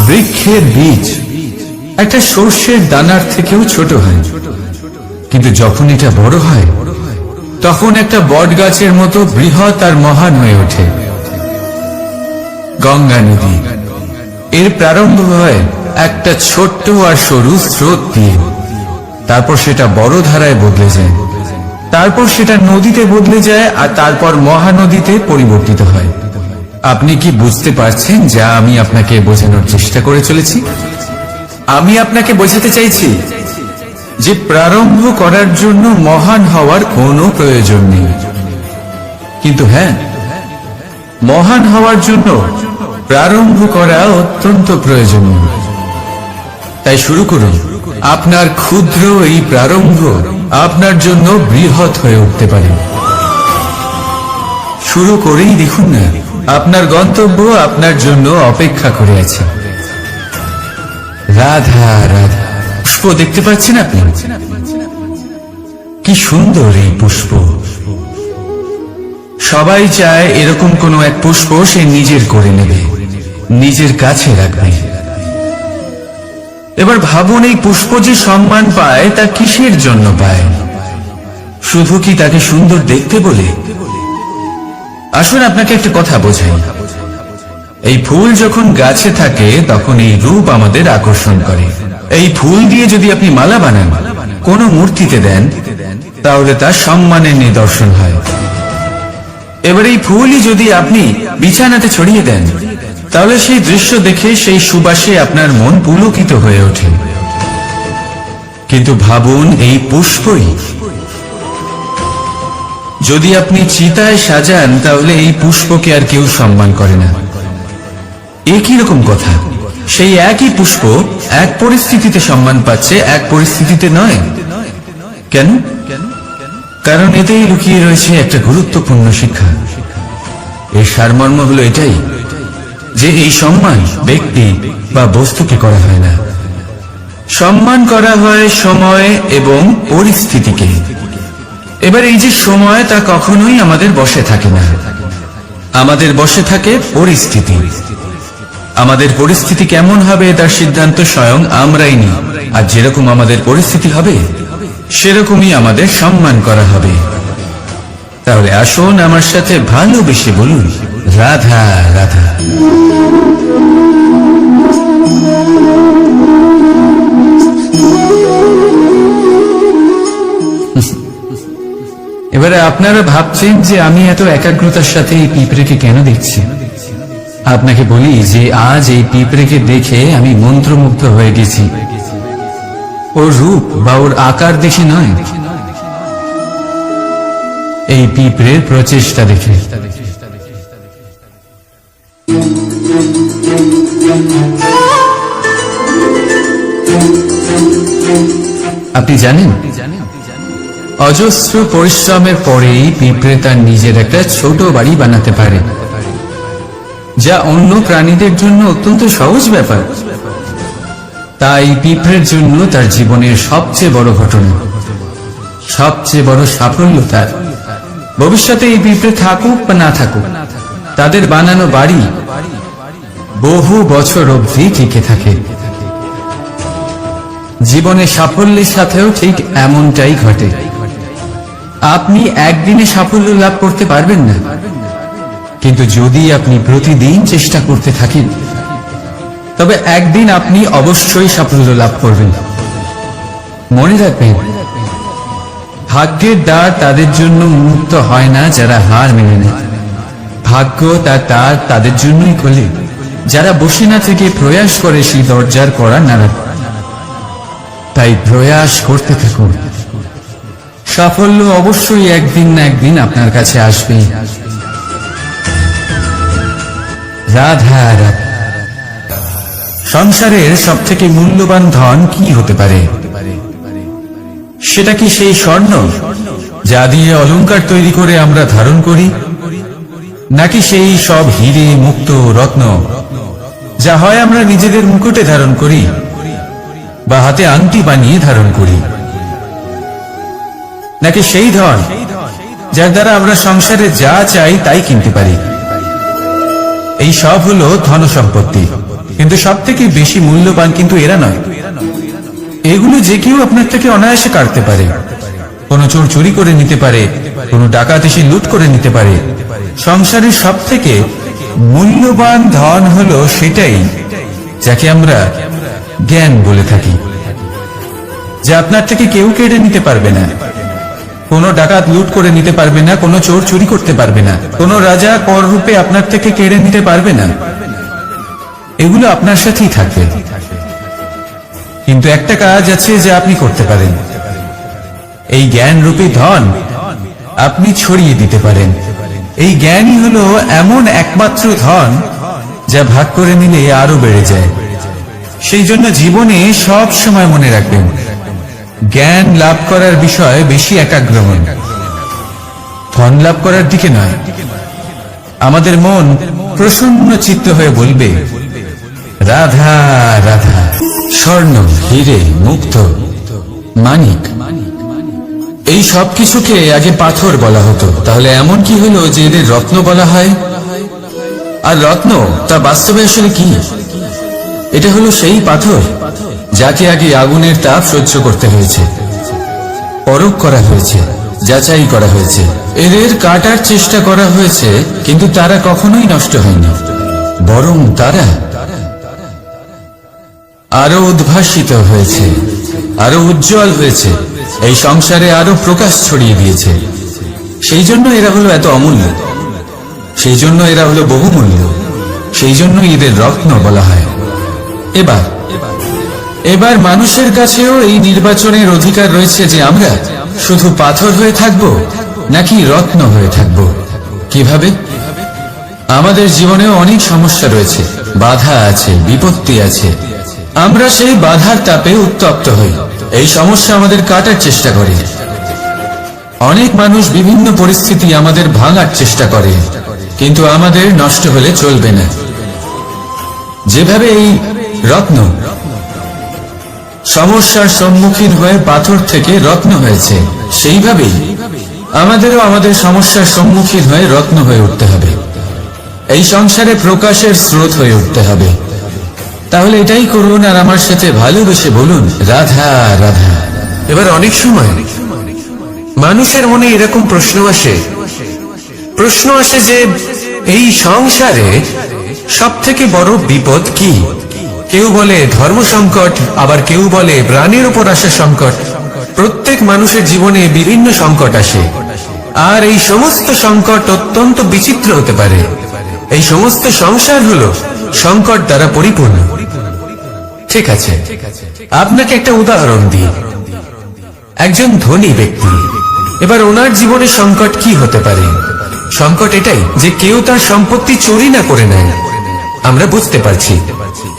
বৃক্ষের বীজ একটা সর্ষের দানার থেকেও ছোট হয়, কিন্তু যখন এটা বড় হয় তখন একটা বট গাছের মতো বৃহৎ আর মহান হয়ে ওঠে। গঙ্গা নদী এর প্রারম্ভ হয় একটা ছোট্ট আর সরু স্রোত দিয়ে, তারপর সেটা বড় ধারায় বদলে যায়, তারপর সেটা নদীতে বদলে যায়, আর তারপর মহানদীতে পরিবর্তিত হয়। আপনি কি বুঝতে পারছেন যা আমি আপনাকে বোঝানোর চেষ্টা করে চলেছি? আমি আপনাকে বোঝাতে চাইছি যে প্রারম্ভ করার জন্য মহান হওয়ার কোনো প্রয়োজন নেই, কিন্তু হ্যাঁ, মহান হওয়ার জন্য প্রারম্ভ করা অত্যন্ত প্রয়োজনীয়। তাই শুরু করুন। আপনার ক্ষুদ্র এই প্রারম্ভ আপনার জন্য বৃহৎ হয়ে উঠতে পারে। শুরু করেই দেখুন না, আপনার গন্তব্য আপনার জন্য অপেক্ষা করে আছে। রাধা রাধা। পুষ্প দেখতে পাচ্ছেন আপনি? কি সুন্দর এই পুষ্প। সবাই চায় এরকম কোনো এক পুষ্প সে নিজের করে নেবে, নিজের কাছে রাখবে। এবার ভাবুন, এই পুষ্প যে সম্মান পায় তা কিসের জন্য পায়? শুধু কি তাকে সুন্দর দেখতে বলে? আসুন আপনাকে একটা কথা বোঝাই। এই ফুল যখন গাছে থাকে তখন এই রূপ আমাদের আকর্ষণ করে। এই ফুল দিয়ে যদি আপনি মালা বানান, কোন মূর্তিতে দেন, তাহলে তা সম্মানের নিদর্শন হয়। এবার এই ফুলই যদি আপনি বিছানাতে ছড়িয়ে দেন, তাহলে সেই দৃশ্য দেখে সেই সুবাসে আপনার মন পুলকিত হয়ে ওঠে। কিন্তু ভাবুন, এই পুষ্পই যদি আপনি চিতায় সাজান, তাহলে এই পুষ্পকে আর কেউ সম্মান করে না। একই রকম কথা, সেই একই পুষ্প এক পরিস্থিতিতে সম্মান পাচ্ছে, এক পরিস্থিতিতে নয়। কেন? কারণ এতেই লুকিয়ে রয়েছে একটা গুরুত্বপূর্ণ শিক্ষা। এর সারমর্ম হলো এটাই যে এই সম্মান ব্যক্তি বা বস্তুকে করা হয় না, সম্মান করা হয় সময় এবং পরিস্থিতিকে। এবার এই যে সময়, তা কখনোই আমাদের বশে থাকে না, আমাদের বশে থাকে পরিস্থিতি। আমাদের পরিস্থিতি কেমন হবে তার সিদ্ধান্ত স্বয়ং আমরাই নিই, আর যেরকম আমাদের পরিস্থিতি হবে সেরকমই আমাদের সম্মান করা হবে। তাহলে আসুন আমার সাথে ভালোবেসে বলুন, রাধা রাধা। এবারে আপনারা ভাবছেন যে আমি এত একাগ্রতার সাথে এই পিঁপড়েকে কেন দেখছি। আপনাকে বলি যে আজ এই পিঁপড়েকে দেখে আমি মন্ত্রমুগ্ধ হয়ে গেছি। ওর রূপ বা ওর আকার দেখে নয়, এই পিঁপড়ের প্রচেষ্টা দেখে। আপনি জানেন, অজস্র পরিশ্রমের পরেই পিঁপড়ে তার নিজের একটা ছোট বাড়ি বানাতে পারে, যা অন্য প্রাণীদের জন্য অত্যন্ত সহজ ব্যাপার। তাই পিঁপড়ের জন্য তার জীবনের সবচেয়ে বড় ঘটনা, সবচেয়ে বড় সাফল্য তার। ভবিষ্যতে এই পিঁপড়ে থাকুক বা না থাকুক, তাদের বানানো বাড়ি বহু বছর অবধি টিকে থাকে। জীবনে সাফল্যের সাথেও ঠিক এমনটাই ঘটে। আপনি একদিনে সাফল্য লাভ করতে পারবেন না, কিন্তু যদি আপনি প্রতিদিন চেষ্টা করতে থাকেন, তবে একদিন আপনি অবশ্যই সাফল্য লাভ করবেন। মনে রাখবেন, ভাগ্যের দ্বার তাদের জন্য উন্মুক্ত হয় না যারা হার মেনে নেয়। ভাগ্য তার দ্বার তাদের জন্যই খোলে যারা বসে না থেকে প্রয়াস করে সেই দরজার কড়া নাড়া। তাই প্রয়াস করতে থাকুন, সাফল্য অবশ্যই একদিন না একদিন আপনার কাছে আসবে। রাধা রাধা। সংসারের সবথেকে মূল্যবান ধন কি হতে পারে? সেটা কি সেই স্বর্ণ যা দিয়ে অলংকার তৈরি করে আমরা ধারণ করি, নাকি সেই সব হিরে মুক্ত রত্ন যা হয় আমরা নিজেদের মুকুটে ধারণ করি বা হাতে আংটি বানিয়ে ধারণ করি, নাকি সেই ধন যার দ্বারা আমরা সংসারে যা চাই তাই কিনতে পারি? এই সব হলো ধন সম্পত্তি। কিন্তু সব থেকে বেশি মূল্যবান কিন্তু এরা নয়। এগুলো যে কেউ আপনার থেকে অনায়াসে কাটতে পারে। কোনো চোর চুরি করে নিতে পারে, কোনো ডাকাত এসে লুট করে নিতে পারে। সংসারের সব থেকে মূল্যবান ধন হলো সেটাই যাকে আমরা জ্ঞান বলে থাকি, যা আপনার থেকে কেউ কেড়ে নিতে পারবে না। কোনো ডাকাত লুট করে নিতে পারবে না, কোনো চোর চুরি করতে পারবে না, কোনো রাজা কর রূপে আপনার থেকে কেড়ে নিতে পারবে না। এগুলো আপনার সাথেই থাকবে। কিন্তু একটা কাজ আছে যা আপনি করতে পারেন। এই জ্ঞান রূপী ধন আপনি ছড়িয়ে দিতে পারেন। এই জ্ঞানই হলো এমন একমাত্র ধন যা ভাগ করে নিলে আরো বেড়ে যায়। সেই জন্য জীবনে সব সময় মনে রাখবেন, জ্ঞান লাভ করার বিষয়ে বেশি একাগ্র হন, ধন লাভ করার দিকে নয়। আমাদের মন প্রসন্ন চিত্ত হয়ে বলবে, রাধা রাধা। স্বর্ণ, হীরে, মুক্ত, মানিক, এই সব কিছুকে আগে পাথর বলা হতো। তাহলে এমন কি হলো যে এদের রত্ন বলা হয়? আর রত্ন তা বাস্তবে আসলে কি? এটা হলো সেই পাথর যাকে আগে আগুনের তাপ সহ্য করতে হয়েছে, পরখ করা হয়েছে, যাচাই করা হয়েছে, এদের কাটার চেষ্টা করা হয়েছে, কিন্তু তারা কখনোই নষ্ট হয়নি, বরং তারা আরো উদ্ভাসিত হয়েছে, আরো উজ্জ্বল হয়েছে, এই সংসারে আরো প্রকাশ ছড়িয়ে দিয়েছে। সেই জন্য এরা হলো এত অমূল্য, সেই জন্য এরা হলো বহুমূল্য, সেই জন্য এদের রত্ন বলা হয়। এবার মানুষের কাছেও এই নির্বাচনের অধিকার রয়েছে যে আমরা শুধু পাথর হয়ে থাকব নাকি রত্ন হয়ে থাকব। কিভাবে? আমাদের জীবনেও অনেক সমস্যা রয়েছে, বাধা আছে, বিপত্তি আছে। আমরা সেই বাধার তাপে উত্তপ্ত হই, এই সমস্যা আমাদের কাটার চেষ্টা করে। অনেক মানুষ বিভিন্ন পরিস্থিতি আমাদের ভাঙার চেষ্টা করে, কিন্তু আমাদের নষ্ট হলে চলবে না। যেভাবে এই রত্ন সমস্যার সম্মুখীন হয়ে পাথর থেকে রত্ন হয়েছে, সেইভাবেই আমাদেরও আমাদের সমস্যার সম্মুখীন হয়ে রত্ন হয়ে উঠতে হবে, এই সংসারে প্রকাশের স্রোত হয়ে উঠতে হবে। তাহলে এটাই করুন আর আমার সাথে ভালোবেসে বলুন, রাধা রাধা। এবার অনেক সময় মানুষের মনে এরকম প্রশ্ন আসে যে এই সংসারে সব থেকে বড় বিপদ কি? কেউ বলে ধর্ম সংকট, আবার কেউ বলে প্রাণের উপর আসা সংকট। প্রত্যেক মানুষের জীবনে বিভিন্ন সংকট আসে, আর এই সমস্ত সংকট অত্যন্ত বিচিত্র হতে পারে। এই সমস্ত সংসার হলো সংকট দ্বারা পরিপূর্ণ। ঠিক আছে, আপনাকে একটা উদাহরণ দিই। একজন ধনী ব্যক্তি, এবার ওনার জীবনে সংকট কি হতে পারে? সংকট এটাই যে কেউ তার সম্পত্তি চুরি না করে নেয়, আমরা বুঝতে পারছি।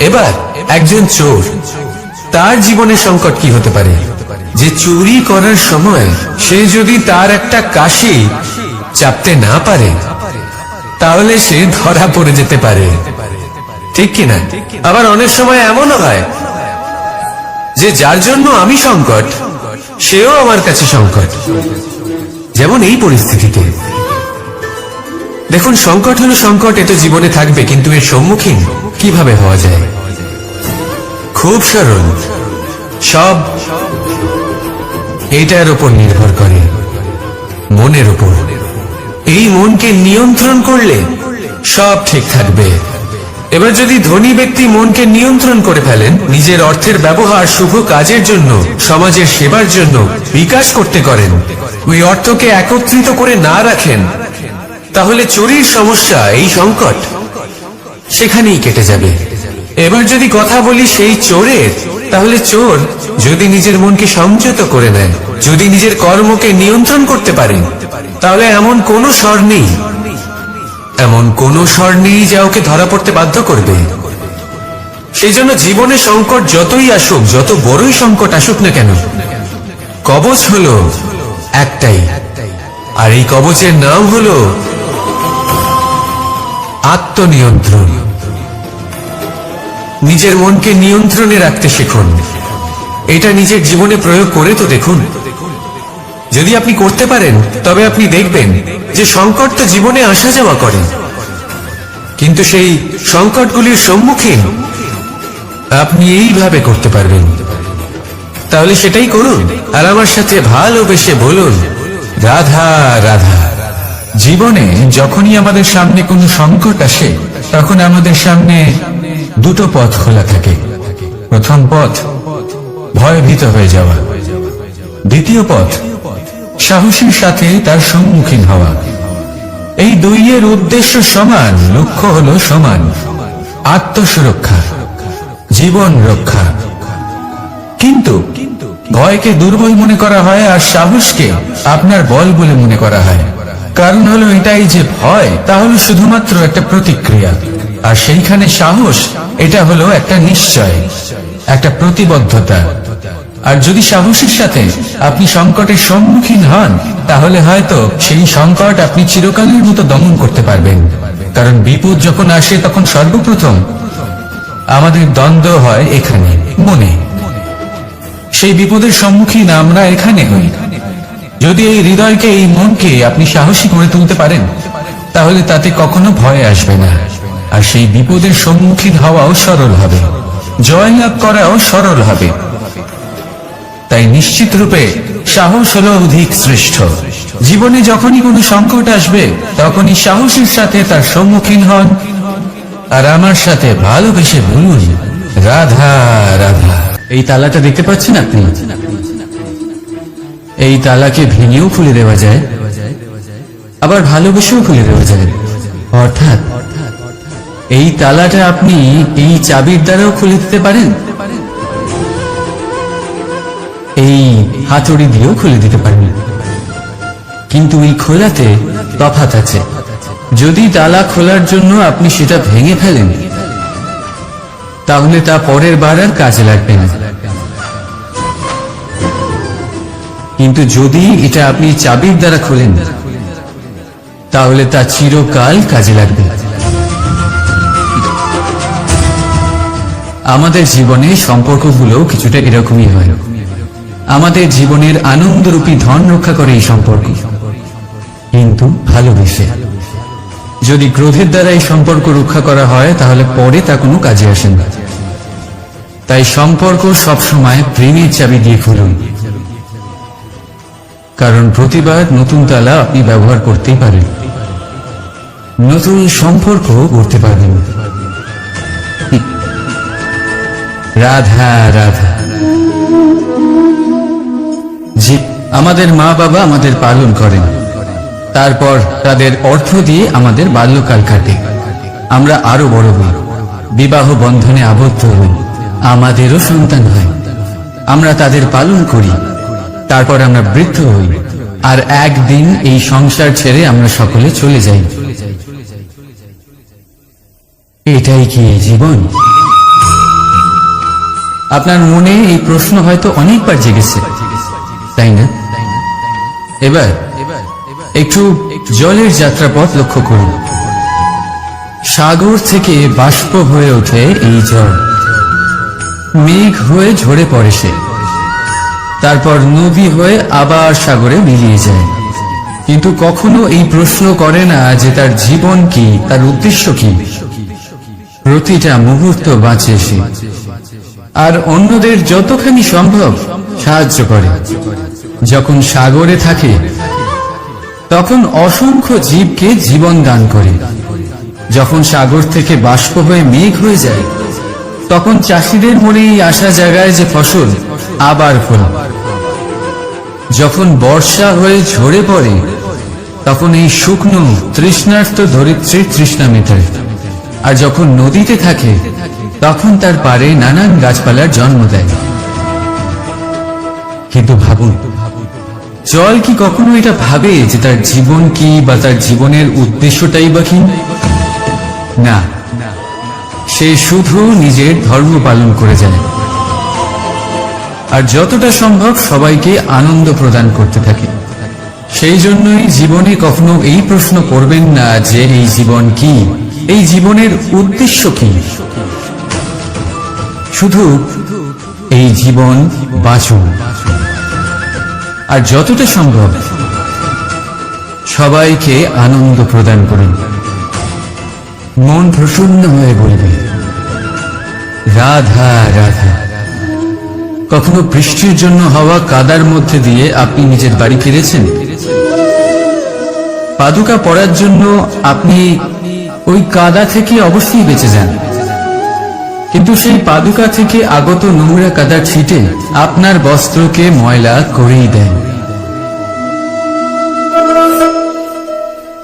এবার একজন চোর, তার জীবনে সংকট কি হতে পারে? যে চুরি করার সময় সে যদি তার একটা কাশি চাপতে না পারে, তাহলে সে ধরা পড়ে যেতে পারে, ঠিক কিনা? আবার অনেক সময় এমনও হয় যে যার জন্য আমি সংকট, সেও আমার কাছে সংকট। যেমন এই পরিস্থিতিতে দেখুন, সংকট হলো সংকট, এ তো জীবনে থাকবে, কিন্তু এর সম্মুখীন কিভাবে হওয়া যায়? খুব সরল, সব এটার উপর নির্ভর করে, মনের উপর। এই মনকে নিয়ন্ত্রণ করলে সব ঠিক থাকবে। এবার যদি ধনী ব্যক্তি মনকে নিয়ন্ত্রণ করে ফেলেন, নিজের অর্থের ব্যবহার শুভ কাজের জন্য, সমাজের সেবার জন্য বিকাশ করতে করেন, ওই অর্থকে একত্রিত করে না রাখেন, তাহলে চুরির সমস্যা, এই সংকট সেখানেই কেটে যাবে। এবার যদি কথা বলি সেই চোরের, তাহলে চোর যদি নিজের মনকে সংযত করে নেয়, যদি নিজের কর্মকে নিয়ন্ত্রণ করতে পারেন, তাহলে এমন কোনো স্বর নেই, এমন কোনো স্বর নেই যা ওকে ধরা পড়তে বাধ্য করবে। সেই জন্য জীবনে সংকট যতই আসুক, যত বড়ই সংকট আসুক না কেন, কবচ হলো একটাই, আর এই কবচের নাম হলো আত্মনিয়ন্ত্রণ। নিজের মনকে নিয়ন্ত্রণে রাখতে শিখুন। এটা নিজের জীবনে প্রয়োগ করে তো দেখুন। যদি আপনি করতে পারেন, তবে আপনি দেখবেন যে সংকট তো জীবনে আসা যাওয়া করে, কিন্তু সেই সংকটগুলির সম্মুখীন আপনি এইভাবে করতে পারবেন, তাহলে সেটাই করুন আর আমার সাথে ভালোবেসে বলুন, রাধা রাধা। জীবনে যখনই আমাদের সামনে কোনো সংকট আসে, তখন আমাদের সামনে দুটো পথ খোলা থাকে। প্রথম পথ ভয়ভীত হয়ে যাওয়া, দ্বিতীয় পথ সাহসীর সাথে তার সম্মুখীন হওয়া। এই দুইয়ের উদ্দেশ্য সমান, লক্ষ্য হলো সমান, আত্মসুরক্ষা, জীবন রক্ষা। কিন্তু ভয়কে দুর্বল মনে করা হয় আর সাহসকে আপনার বল বলে মনে করা হয়। কারণ হলো এটাই যে ভয় তা হলো শুধুমাত্র একটা প্রতিক্রিয়া, আর সেইখানে সাহস এটা হলো একটা নিশ্চয়, একটা প্রতিবদ্ধতা। আর যদি সাহসের সাথে আপনি সংকটের সম্মুখীন হন, তাহলে হয়তো সেই সংকট আপনি চিরকালের মতো দমন করতে পারবেন। কারণ বিপদ যখন আসে তখন সর্বপ্রথম আমাদের দ্বন্দ্ব হয় এখানে, মনে। সেই বিপদের সম্মুখীন আমরা এখানে হই। যদি এই হৃদয়কে, এই মনকে আপনি সাহসী করে তুলতে পারেন, তাহলে তাতে কখনো ভয় আসবে না, আর সেই বিপদের সম্মুখীন হওয়াও সরল হবে, জয়লাভ করাও সরল হবে। তাই নিশ্চিত রূপে সাহস হলো অধিক শ্রেষ্ঠ। জীবনে যখনই কোনো সংকট আসবে, তখনই সাহসের সাথে তার সম্মুখীন হন আর আমার সাথে ভালোবেসে বলুন, রাধা রাধা। এই তালাটা দেখতে পাচ্ছেন আপনি? এই তালাকে ভেঙেও খুলে দেওয়া যায়, আবার ভালোবেসেও খুলে দেওয়া যায়। অর্থাৎ এই তালাটা আপনি এই চাবির দ্বারাও খুলে দিতে পারেন, এই হাতুড়ি দিয়েও খুলে দিতে পারেন। কিন্তু এই খোলাতে তফাৎ আছে। যদি তালা খোলার জন্য আপনি সেটা ভেঙে ফেলেন, তাহলে তা পরের বার আর কাজে লাগবে না। কিন্তু যদি এটা আপনি চাবির দ্বারা খোলেন, তাহলে তা চিরকাল কাজে লাগবে। আমাদের জীবনে সম্পর্কগুলো কিছুটা এরকমই হয়। আমাদের জীবনের আনন্দরূপী ধন রক্ষা করে এই সম্পর্ক, কিন্তু ভালোবেসে। যদি ক্রোধের দ্বারা এই সম্পর্ক রক্ষা করা হয়, তাহলে পরে তা কোনো কাজে আসে না। তাই সম্পর্ক সবসময় প্রেমের চাবি দিয়ে খুলুন, কারণ প্রতিবার নতুন তালা আপনি ব্যবহার করতেই পারেন, নতুন সম্পর্ক করতে পারবেন। রাধা রাধা। জি, আমাদের মা বাবা আমাদের পালন করেন, তারপর তাদের অর্থ দিয়ে আমাদের বাল্যকাল কাটে। আমরা আরো বড় হই, বিবাহ বন্ধনে আবদ্ধ হই, আমাদেরও সন্তান হয়, আমরা তাদের পালন করি, তারপর আমরা বৃদ্ধ হই, আর একদিন এই সংসার ছেড়ে আমরা সকলে চলে যাই। এটাই কি জীবন? আপনার মনে এই প্রশ্ন হয়তো অনেকবার জেগেছে, তাই না? এবার একটু জলের যাত্রাপথ লক্ষ্য করুন। সাগর থেকে বাষ্প হয়ে ওঠে এই জল, মেঘ হয়ে ঝরে পড়ে সে, তারপর নদী হয়ে আবার সাগরে মিলিয়ে যায়। কিন্তু কখনো এই প্রশ্ন করে না যে তার জীবন কি, তার উদ্দেশ্য কি। প্রতিটা মুহূর্ত বাঁচে সে, আর অন্যদের যতখানি সম্ভব সাহায্য করে। যখন সাগরে থাকে, তখন অসংখ্য জীবকে জীবন দান করে। যখন সাগর থেকে বাষ্প হয়ে মেঘ হয়ে যায়, তখন চাষিদের মনে এই আশা জাগায় যে ফসল আবার ফল। যখন বর্ষা হয়ে ঝরে পড়ে, তখন এই শুকনো তৃষ্ণার্ত ধরিত্রীর তৃষ্ণা মেটায়। আর যখন নদীতে থাকে, তখন তার পাড়ে নানান গাছপালার জন্ম দেয়। কিন্তু ভাবুন, জল কি কখনো এটা ভাবে যে তার জীবন কি বা তার জীবনের উদ্দেশ্যটাই বা কি? না, সে শুধু নিজের ধর্ম পালন করে যায়, আর যতটা সম্ভব সবাইকে আনন্দ প্রদান করতে থাকে। সেই জন্যই জীবনে কখনো এই প্রশ্ন করবেন না যে এই জীবন কি, এই জীবনের উদ্দেশ্য কি। শুধু এই জীবন বাঁচুন, আর যতটা সম্ভব সবাইকে আনন্দ প্রদান করুন। মন প্রসন্ন হয়ে বলবে, রাধা রাধা। কখনো বৃষ্টির জন্য হওয়া কাদার মধ্যে দিয়ে আপনি নিজের বাড়ি ফিরেছেন? পাদুকা পরার জন্য আপনি ওই কাদা থেকে অবশ্যই বেঁচে যান, কিন্তু সেই পাদুকা থেকে আগত নোংরা কাদার ছিটে আপনার বস্ত্রকে ময়লা করেই দেয়।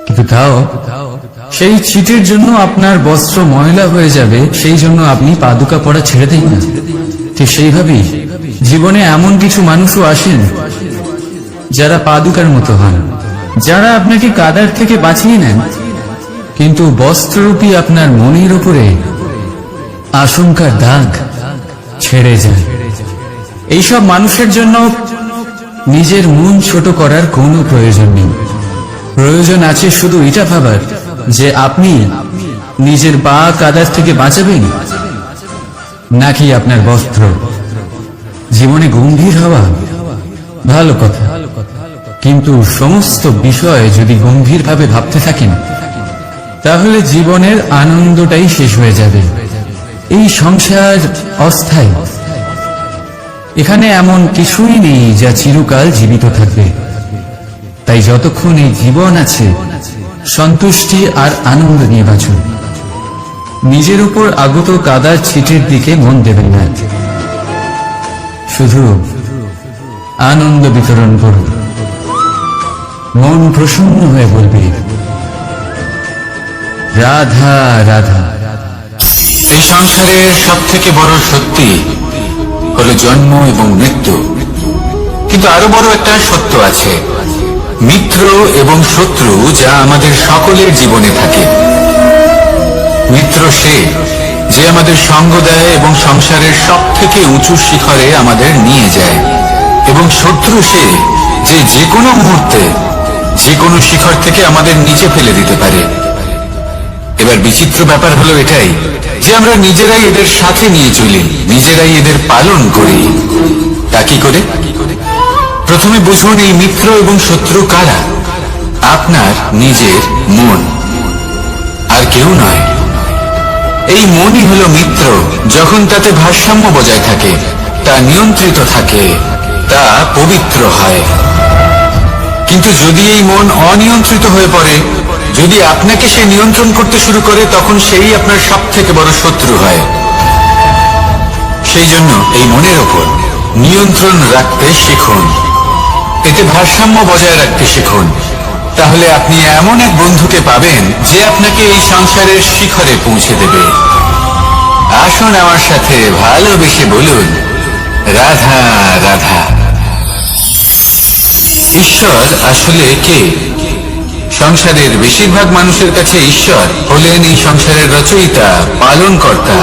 কিন্তু তাও সেই ছিটের জন্য আপনার বস্ত্র ময়লা হয়ে যাবে, সেই জন্য আপনি পাদুকা পরা ছেড়ে দেন না। ঠিক সেইভাবেই জীবনে এমন কিছু মানুষও আসেন যারা পাদুকার মতো হন, যারা আপনাকে কাদার থেকে বাঁচিয়ে নেন, কিন্তু বস্ত্ররূপী আপনার মনের উপরে আশঙ্কার দাগ ছেড়ে যায়। এইসব মানুষের জন্য নিজের মন ছোট করার কোনো প্রয়োজন নেই। প্রয়োজন আছে শুধু এটা ভাবার যে আপনি নিজের পা কাদার থেকে বাঁচাবেন নাকি আপনার বস্ত্র। জীবনে গম্ভীর হওয়া ভালো কথা, কিন্তু সমস্ত বিষয় যদি গম্ভীরভাবে ভাবতে থাকেন তাহলে জীবনের আনন্দটাই শেষ হয়ে যাবে। এই সংসার অস্থায়ী, এখানে এমন কিছুই নেই যা চিরকাল জীবিত থাকবে। তাই যতক্ষণ এই জীবন আছে সন্তুষ্টি আর আনন্দ নিয়ে বাঁচুন। নিজের উপর আগত কাদার ছিটের দিকে মন দেবেন না, শুধু আনন্দ বিতরণ করুন। মন প্রসন্ন হয়ে বলবে রাধা রাধা। এই সংসারের সব থেকে বড় সত্যি হলো জন্ম এবং মৃত্যু, কিন্তু আরো বড় একটা সত্য আছে, মিত্র এবং শত্রু, যা আমাদের সকলের জীবনে থাকে। মিত্র সে যে আমাদের সঙ্গ দেয় এবং সংসারের সব থেকে উঁচু শিখরে আমাদের নিয়ে যায়, এবং শত্রু সে যে যে কোনো মুহূর্তে যে কোনো শিখর থেকে আমাদের নিচে ফেলে দিতে পারে। এবার বিচিত্র ব্যাপার হলো এটাই যে আমরা নিজেরাই এদের সাথে নিয়ে চলি, নিজেরাই এদের পালন করি। তা কি করে? প্রথমে বুঝুন এই মিত্র এবং শত্রু কারা। আপনার নিজের মন, আর কেউ নয়। এই মনই হলো মিত্র যখন তাতে ভারসাম্য বজায় থাকে, তা নিয়ন্ত্রিত থাকে, তা পবিত্র হয়। কিন্তু যদি এই মন অনিয়ন্ত্রিত হয়ে পড়ে, যদি আপনাকে সে নিয়ন্ত্রণ করতে শুরু করে, তখন সেই আপনার সব থেকে বড় শত্রু হয়। সেই জন্য এই মনের ওপর নিয়ন্ত্রণ রাখতে শিখুন, এতে ভারসাম্য বজায় রাখতে শিখুন। তাহলে আপনি এমন এক বন্ধুকে পাবেন যে আপনাকে এই সংসারের শিখরে পৌঁছে দেবে। আসুন আমার সাথে ভালোবেসে বলুন রাধা রাধা। ঈশ্বর আসলে কে? সংসারের বেশিরভাগ মানুষের কাছে ঈশ্বর হলেন এই সংসারের রচয়িতা, পালনকর্তা।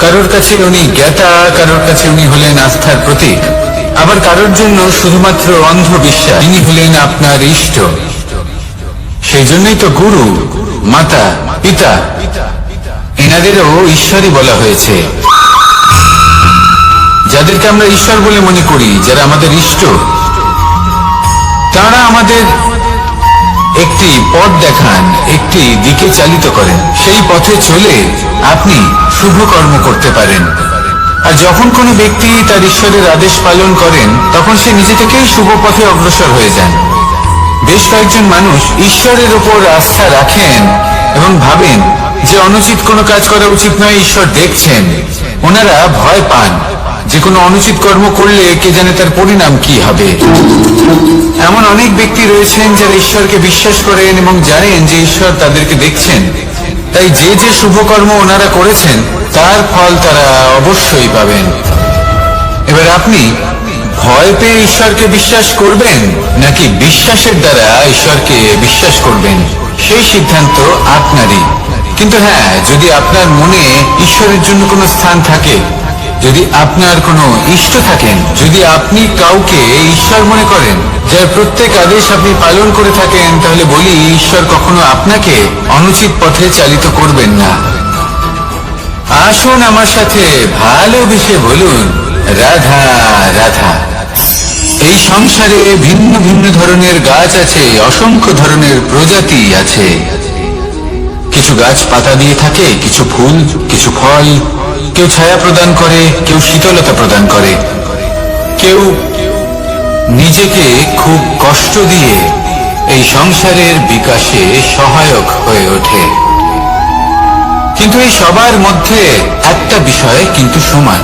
কারোর কাছে উনি জ্ঞাতা, কারোর কাছে উনি হলেন আস্থার প্রতীক, আবার কারোর জন্য শুধুমাত্র অন্ধবিশ্বাস। ইনি হলেন আপনার ইষ্ট। সেই জন্যই তো গুরু, মাতা, পিতা এনাদেরও ঈশ্বরই বলা হয়েছে। যাদেরকে আমরা ঈশ্বর বলে মনে করি, যারা আমাদের ইষ্ট, তারা আমাদের একটি পথ দেখান, একটি দিকে চালিত করেন। সেই পথে চলে আপনি শুভ কর্ম করতে পারেন। আর যখন কোনো ব্যক্তি তার ঈশ্বরের আদেশ পালন করেন, তখন সে নিজে থেকেই শুভ পথে অগ্রসর হয়ে যান। বেশ কয়েকজন মানুষ ঈশ্বরের উপর আস্থা রাখেন এবং ভাবেন যে অনুচিত কোনো কাজ করা উচিত নয়, ঈশ্বর দেখছেন। ওনারা ভয় পান যে কোনো অনুচিত কর্ম করলে কে জানে তার পরিণাম কি হবে। এমন অনেক ব্যক্তি রয়েছেন যারা ঈশ্বরকে বিশ্বাস করেন এবং জানেন যে ঈশ্বর তাদেরকে দেখছেন। তাই যে যে শুভ কর্ম ওনারা করেছেন তার ফল তারা অবশ্যই পাবেন। এবার আপনি ভয় পেয়ে ঈশ্বরকে বিশ্বাস করবেন নাকি বিশ্বাসের দ্বারা ঈশ্বরকে বিশ্বাস করবেন, সেই সিদ্ধান্ত আপনারই। কিন্তু হ্যাঁ, যদি আপনার মনে ঈশ্বরের জন্য কোনো স্থান থাকে, যদি আপনার কোনো ইষ্ট থাকেন, যদি আপনি কাউকে ঈশ্বর মনে করেন, যার প্রত্যেক আদেশ আপনি পালন করে থাকেন, তাহলে বলি ঈশ্বর কখনো আপনাকে অনুচিত পথে চালিত করবেন না। আসুন আমার সাথে ভালোবেসে বলুন রাধা রাধা। এই সংসারে ভিন্ন ভিন্ন ধরনের গাছ আছে, অসংখ্য ধরনের প্রজাতি আছে। কিছু গাছ পাতা দিয়ে থাকে, কিছু ফুল, কিছু ফল, কেউ ছায়া প্রদান করে, কেউ শীতলতা প্রদান করে, কেউ নিজেকে খুব কষ্ট দিয়ে এই সংসারের বিকাশে সহায়ক হয়ে ওঠে। কিন্তু এই সবার মধ্যে একটা বিষয় কিন্তু সমান,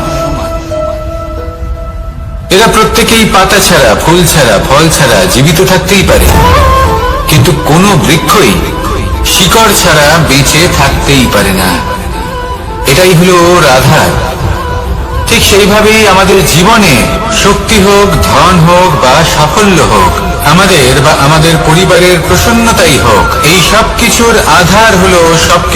এরা প্রত্যেকেই পাতা ছাড়া, ফুল ছাড়া, ফল ছাড়া জীবিত থাকতেই পারে, কিন্তু কোনো বৃক্ষই শিকড় ছাড়া বেঁচে থাকতেই পারে না। এটাই হলো রাধার। ঠিক সেইভাবেই আমাদের জীবনে শক্তি হোক, ধন হোক বা সাফল্য হোক, আমাদের বা আমাদের পরিবারের প্রসন্নতাই হোক, এই সব কিছুর আধার হলো সবকিছু